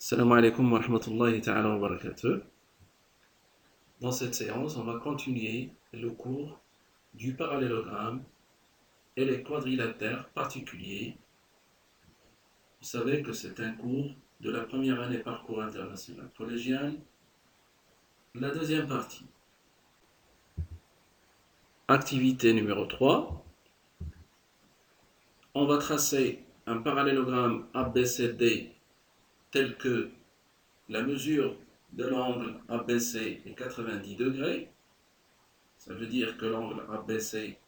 Salam alaikum wa rahmatullahi ta'ala wa barakatuh. Dans cette séance, on va continuer le cours du parallélogramme et les quadrilatères particuliers. Vous savez que c'est un cours de la première année parcours international collégial, la deuxième partie. Activité numéro 3. On va tracer un parallélogramme ABCD tel que la mesure de l'angle ABC est 90 degrés. Ça veut dire que l'angle ABC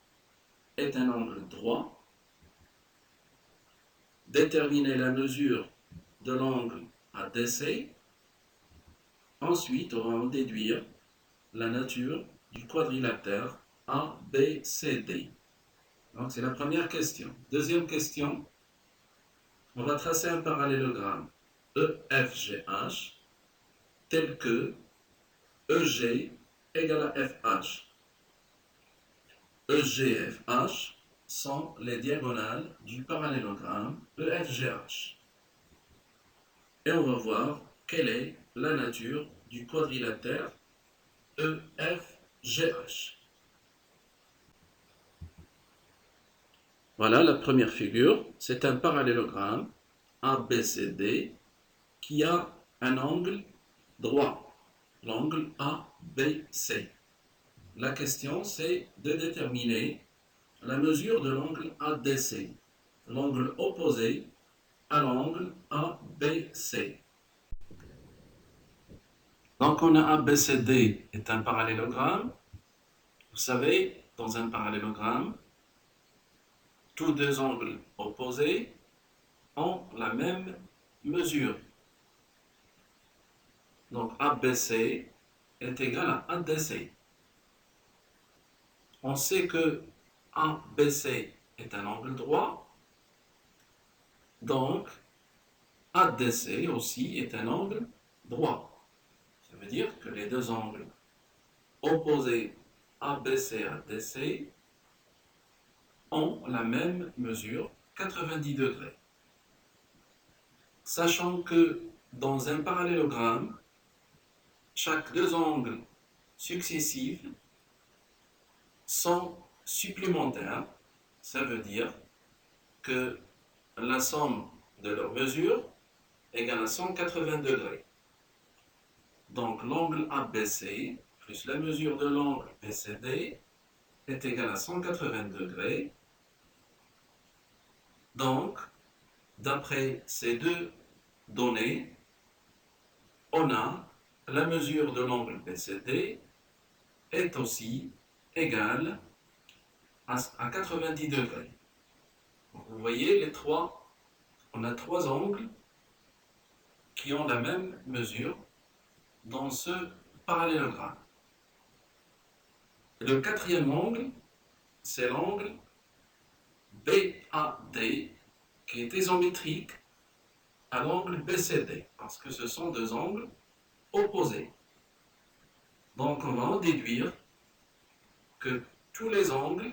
est un angle droit. Déterminer la mesure de l'angle ADC. Ensuite, on va en déduire la nature du quadrilatère ABCD. Donc, c'est la première question. Deuxième question, on va tracer un parallélogramme EFGH tel que EG égale à FH. EG et FH sont les diagonales du parallélogramme EFGH. Et on va voir quelle est la nature du quadrilatère EFGH. Voilà la première figure, c'est un parallélogramme ABCD qui a un angle droit, l'angle ABC. La question c'est de déterminer la mesure de l'angle ADC, l'angle opposé à l'angle ABC. Donc on a ABCD est un parallélogramme. Vous savez, dans un parallélogramme, tous deux angles opposés ont la même mesure. Donc ABC est égal à ADC. On sait que ABC est un angle droit, donc ADC aussi est un angle droit. Ça veut dire que les deux angles opposés ABC et ADC ont la même mesure, 90 degrés. Sachant que dans un parallélogramme, chaque deux angles successifs sont supplémentaires, ça veut dire que la somme de leurs mesures égale à 180 degrés. Donc l'angle ABC plus la mesure de l'angle BCD est égale à 180 degrés. Donc, d'après ces deux données, on a la mesure de l'angle BCD est aussi égale à 90 degrés. Donc, vous voyez les trois, on a trois angles qui ont la même mesure dans ce parallélogramme. Le quatrième angle, c'est l'angle BAD qui est isométrique à l'angle BCD parce que ce sont deux angles opposés. Donc on va en déduire que tous les angles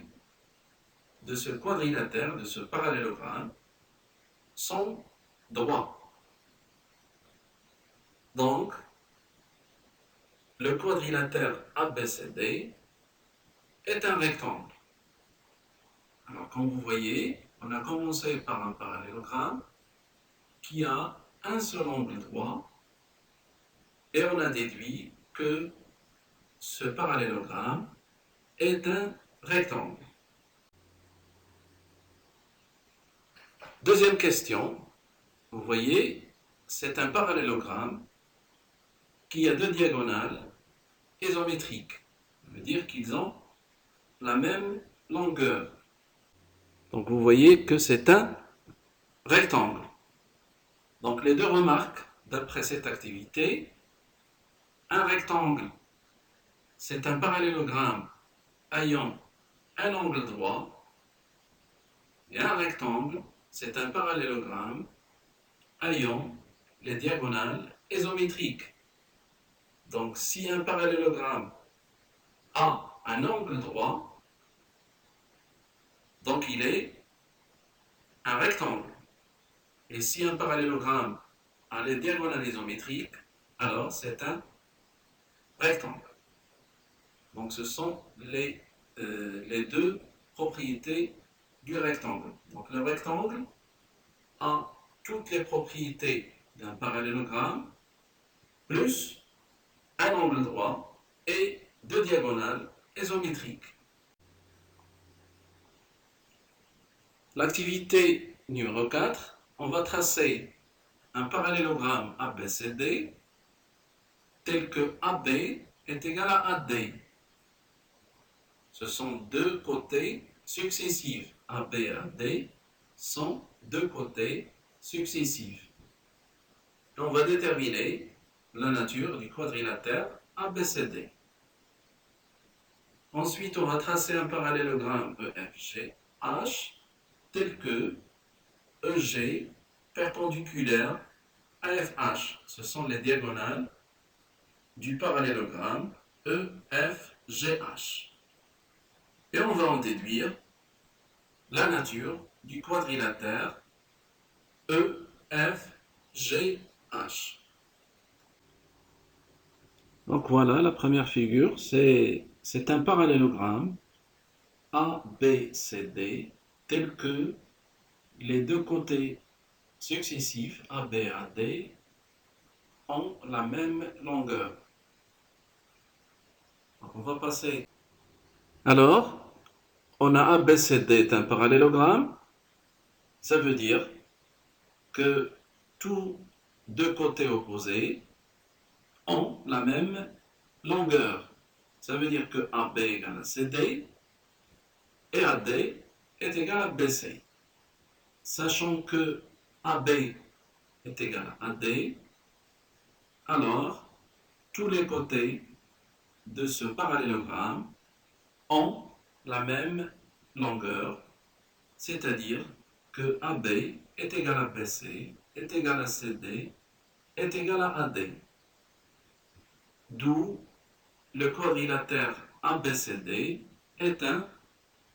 de ce quadrilatère, de ce parallélogramme, sont droits. Donc, le quadrilatère ABCD est un rectangle. Alors, comme vous voyez, on a commencé par un parallélogramme qui a un seul angle droit et on a déduit que ce parallélogramme est un rectangle. Deuxième question, vous voyez, c'est un parallélogramme qui a deux diagonales isométriques. Ça veut dire qu'ils ont la même longueur. Donc vous voyez que c'est un rectangle. Donc les deux remarques d'après cette activité, un rectangle, c'est un parallélogramme ayant un angle droit, et un rectangle, c'est un parallélogramme ayant les diagonales isométriques. Donc si un parallélogramme a un angle droit, donc il est un rectangle. Et si un parallélogramme a les diagonales isométriques, alors c'est un rectangle. Donc ce sont les deux propriétés du rectangle. Donc le rectangle a toutes les propriétés d'un parallélogramme, plus un angle droit et deux diagonales isométriques. L'activité numéro 4, on va tracer un parallélogramme ABCD tel que AB est égal à AD. Ce sont deux côtés successifs. AB et AD sont deux côtés successifs. Et on va déterminer la nature du quadrilatère ABCD. Ensuite, on va tracer un parallélogramme EFGH tel que EG perpendiculaire à FH. Ce sont les diagonales du parallélogramme EFGH. Et on va en déduire la nature du quadrilatère EFGH. Donc voilà, la première figure, c'est un parallélogramme ABCD tel que les deux côtés successifs AB et AD ont la même longueur. Donc on va passer. Alors, on a ABCD est un parallélogramme. Ça veut dire que tous deux côtés opposés ont la même longueur. Ça veut dire que AB égale à CD et AD est égal à BC. Sachant que AB est égal à AD, alors tous les côtés de ce parallélogramme ont la même longueur, c'est-à-dire que AB est égal à BC, est égal à CD, est égal à AD. D'où le quadrilatère ABCD est un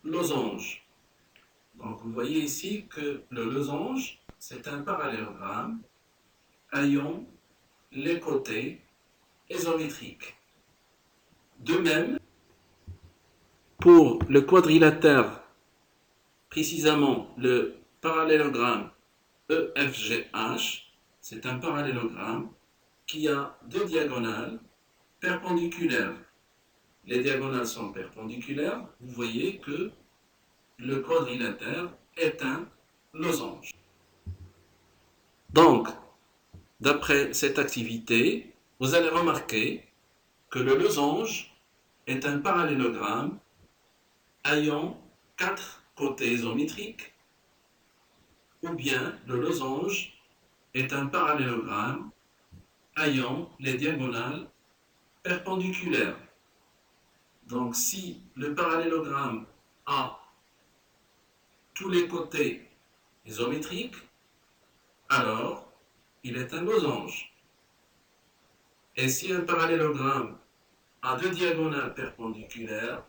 losange. Donc vous voyez ici que le losange, c'est un parallélogramme ayant les côtés isométriques. De même, pour le quadrilatère, précisément le parallélogramme EFGH, c'est un parallélogramme qui a deux diagonales perpendiculaires. Les diagonales sont perpendiculaires, vous voyez que le quadrilatère est un losange. Donc, d'après cette activité, vous allez remarquer que le losange est un parallélogramme ayant quatre côtés isométriques, ou bien le losange est un parallélogramme ayant les diagonales perpendiculaires. Donc si le parallélogramme a tous les côtés isométriques, alors il est un losange. Et si un parallélogramme a deux diagonales perpendiculaires,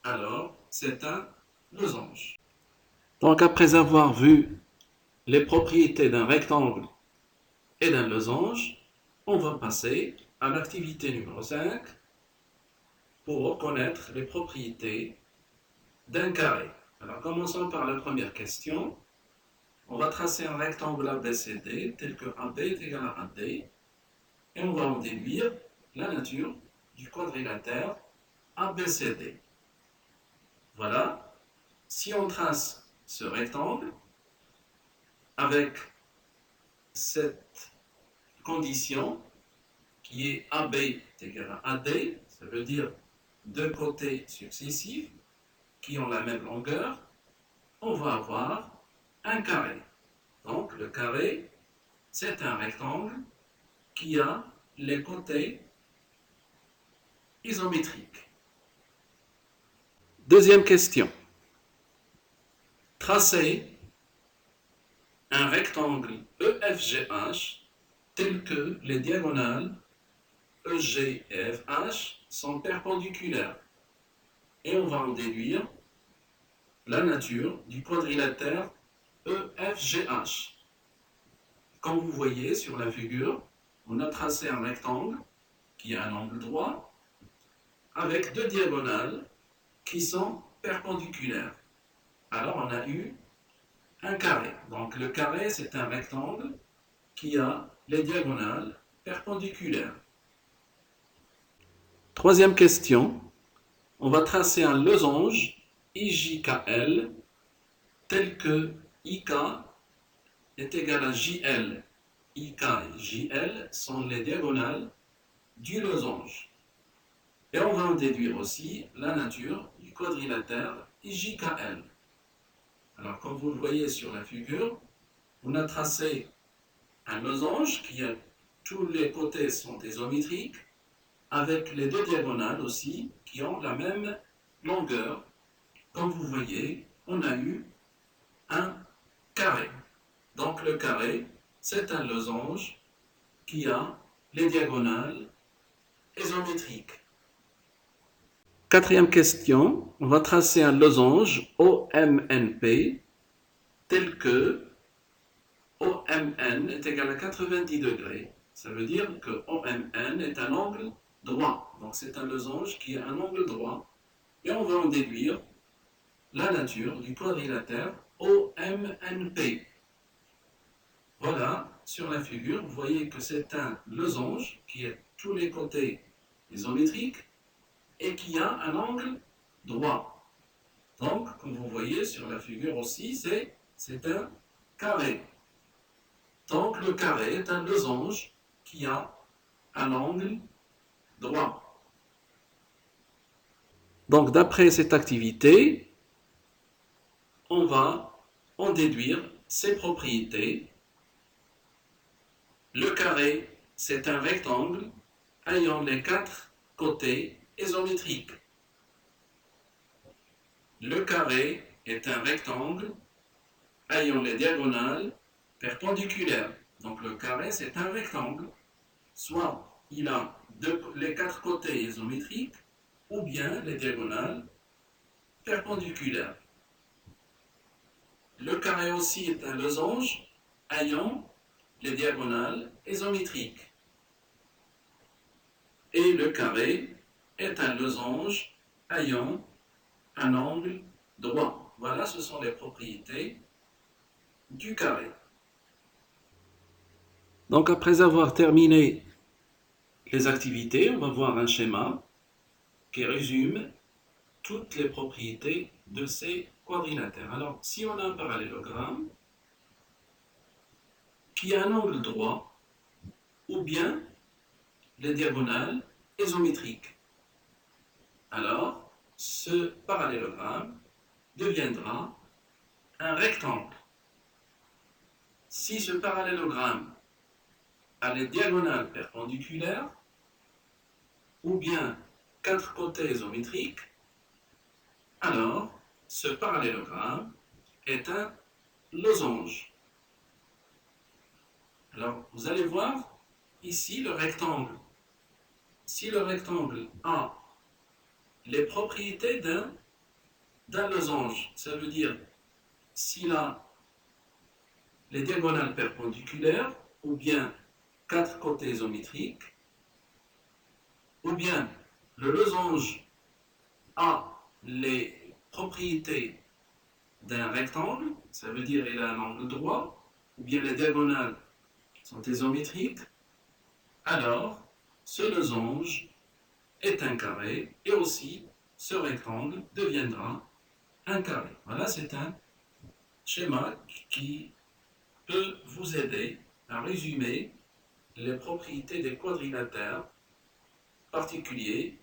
alors c'est un losange. Donc après avoir vu les propriétés d'un rectangle et d'un losange, on va passer à l'activité numéro 5 pour reconnaître les propriétés d'un carré. Alors commençons par la première question. On va tracer un rectangle ABCD tel que AB est égal à AD et on va en déduire la nature du quadrilatère ABCD. Voilà, si on trace ce rectangle avec cette condition qui est AB est égal à AD, ça veut dire deux côtés successifs qui ont la même longueur, on va avoir un carré. Donc le carré, c'est un rectangle qui a les côtés isométriques. Deuxième question. Tracez un rectangle EFGH tel que les diagonales EG et FH sont perpendiculaires. Et on va en déduire la nature du quadrilatère EFGH. Comme vous voyez sur la figure, on a tracé un rectangle qui a un angle droit avec deux diagonales qui sont perpendiculaires. Alors on a eu un carré. Donc le carré, c'est un rectangle qui a les diagonales perpendiculaires. Troisième question, on va tracer un losange IJKL tel que IK est égal à JL. IK et JL sont les diagonales du losange. Et on va en déduire aussi la nature du quadrilatère IJKL. Alors, comme vous le voyez sur la figure, on a tracé un losange qui a tous les côtés sont isométriques, avec les deux diagonales aussi qui ont la même longueur. Comme vous voyez, on a eu un carré. Donc le carré, c'est un losange qui a les diagonales isométriques. Quatrième question, on va tracer un losange OMNP tel que OMN est égal à 90 degrés. Ça veut dire que OMN est un angle droit. Donc c'est un losange qui a un angle droit. Et on va en déduire la nature du quadrilatère OMNP. Voilà, sur la figure, vous voyez que c'est un losange qui a tous les côtés isométriques et qui a un angle droit. Donc, comme vous voyez sur la figure aussi, c'est un carré. Donc, le carré est un losange qui a un angle droit. Donc, d'après cette activité, on va en déduire ses propriétés. Le carré, c'est un rectangle ayant les quatre côtés isométriques. Le carré est un rectangle ayant les diagonales perpendiculaires. Donc le carré, c'est un rectangle. Soit il a les quatre côtés isométriques, ou bien les diagonales perpendiculaires. Le carré aussi est un losange ayant les diagonales isométriques. Et le carré est un losange ayant un angle droit. Voilà, ce sont les propriétés du carré. Donc après avoir terminé les activités, on va voir un schéma qui résume toutes les propriétés de ces quadrilatères. Alors, si on a un parallélogramme qui a un angle droit, ou bien les diagonales isométriques, alors ce parallélogramme deviendra un rectangle. Si ce parallélogramme a les diagonales perpendiculaires, ou bien quatre côtés isométriques, alors ce parallélogramme est un losange. Alors, vous allez voir ici le rectangle. Si le rectangle a les propriétés d'un losange, ça veut dire s'il a les diagonales perpendiculaires, ou bien quatre côtés isométriques, ou bien le losange a les propriétés d'un rectangle, ça veut dire il a un angle droit, ou bien les diagonales sont isométriques, alors ce losange est un carré et aussi ce rectangle deviendra un carré. Voilà, c'est un schéma qui peut vous aider à résumer les propriétés des quadrilatères particuliers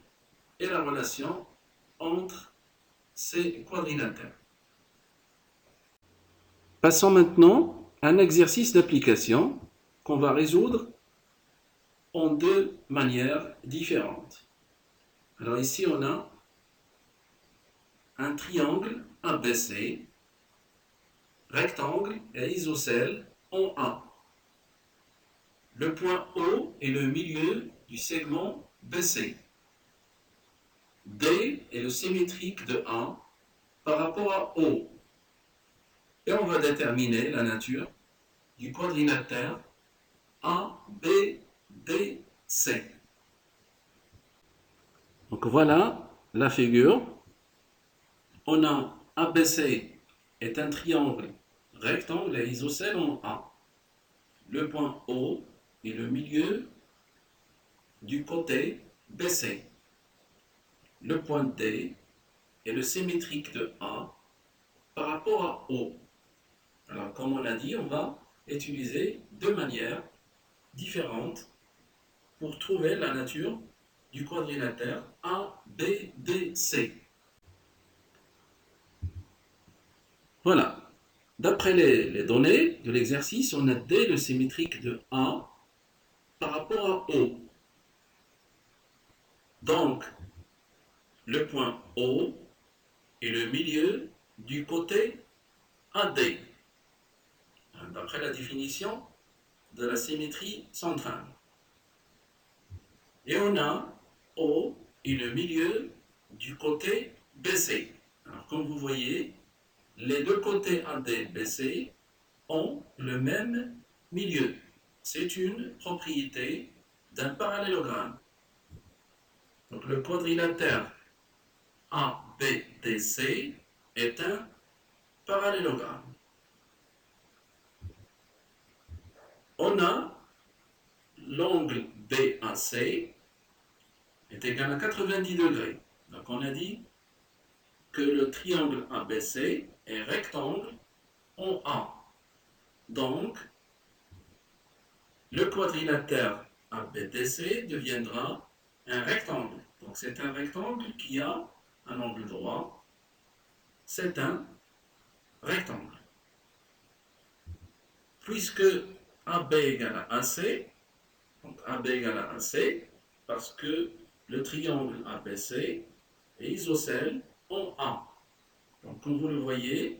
et la relation entre ces quadrilatères. Passons maintenant à un exercice d'application qu'on va résoudre en deux manières différentes. Alors ici, on a un triangle ABC, rectangle et isocèle en A. Le point O est le milieu du segment BC. D est le symétrique de A par rapport à O. Et on va déterminer la nature du quadrilatère ABC. Donc voilà la figure. On a ABC est un triangle rectangle et isocèle en A. Le point O est le milieu du côté BC. Le point D est le symétrique de A par rapport à O. Alors, comme on l'a dit, on va utiliser deux manières différentes pour trouver la nature du quadrilatère ABC. Voilà. D'après les données de l'exercice, on a D le symétrique de A par rapport à O. Donc, le point O est le milieu du côté AD, d'après la définition de la symétrie centrale. Et on a O est le milieu du côté BC. Alors, comme vous voyez, les deux côtés AD et BC ont le même milieu. C'est une propriété d'un parallélogramme. Donc le quadrilatère ABDC est un parallélogramme. On a l'angle BAC est égal à 90 degrés. Donc on a dit que le triangle ABC est rectangle en A. Donc, le quadrilatère ABDC deviendra un rectangle. Donc c'est un rectangle qui a un angle droit. C'est un rectangle. Puisque AB égale à AC, donc AB égale à AC, parce que le triangle ABC est isocèle en A. Donc comme vous le voyez,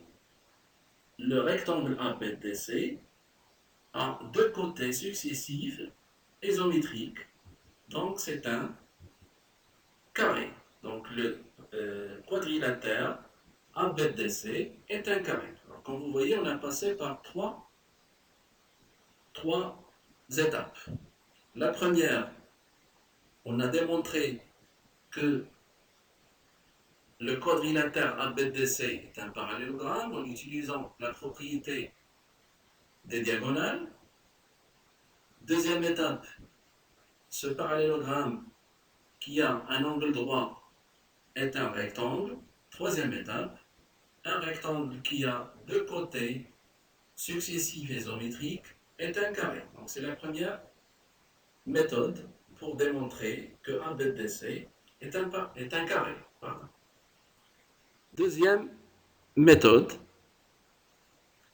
le rectangle ABDC a deux côtés successifs isométriques. Donc c'est un carré. Donc le quadrilatère ABDC est un carré. Alors, comme vous voyez, on a passé par trois étapes. La première, on a démontré que le quadrilatère ABDC est un parallélogramme en utilisant la propriété des diagonales. Deuxième étape, ce parallélogramme qui a un angle droit est un rectangle. Troisième étape, un rectangle qui a deux côtés successifs isométriques est un carré. Donc c'est la première méthode pour démontrer que ABDC est un carré. Pardon. Deuxième méthode,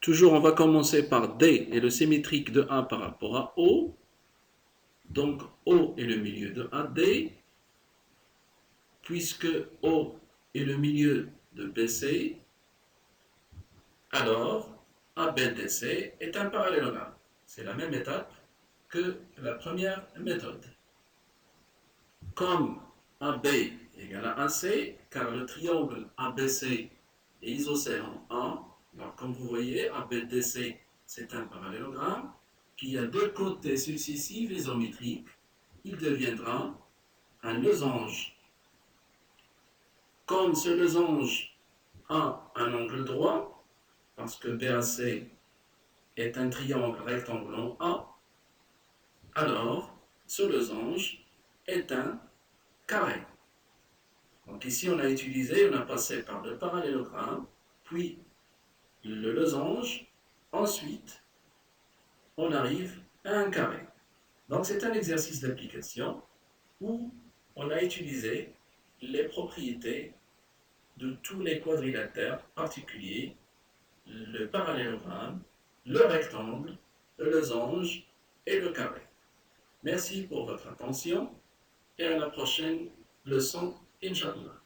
toujours on va commencer par D et le symétrique de A par rapport à O. Donc O est le milieu de AD, puisque O est le milieu de BC, alors ABDC est un parallélogramme. C'est la même étape que la première méthode. Comme AB égale à AC, car le triangle ABC est isocèle en A, alors comme vous voyez, ABDC c'est un parallélogramme qui a deux côtés successifs isométriques, il deviendra un losange. Comme ce losange a un angle droit, parce que BAC est un triangle rectangle en A, alors ce losange est un carré. Donc ici on a passé par le parallélogramme, puis le losange, ensuite on arrive à un carré. Donc c'est un exercice d'application où on a utilisé les propriétés de tous les quadrilatères particuliers, le parallélogramme, le rectangle, le losange et le carré. Merci pour votre attention et à la prochaine leçon, Inch'Allah.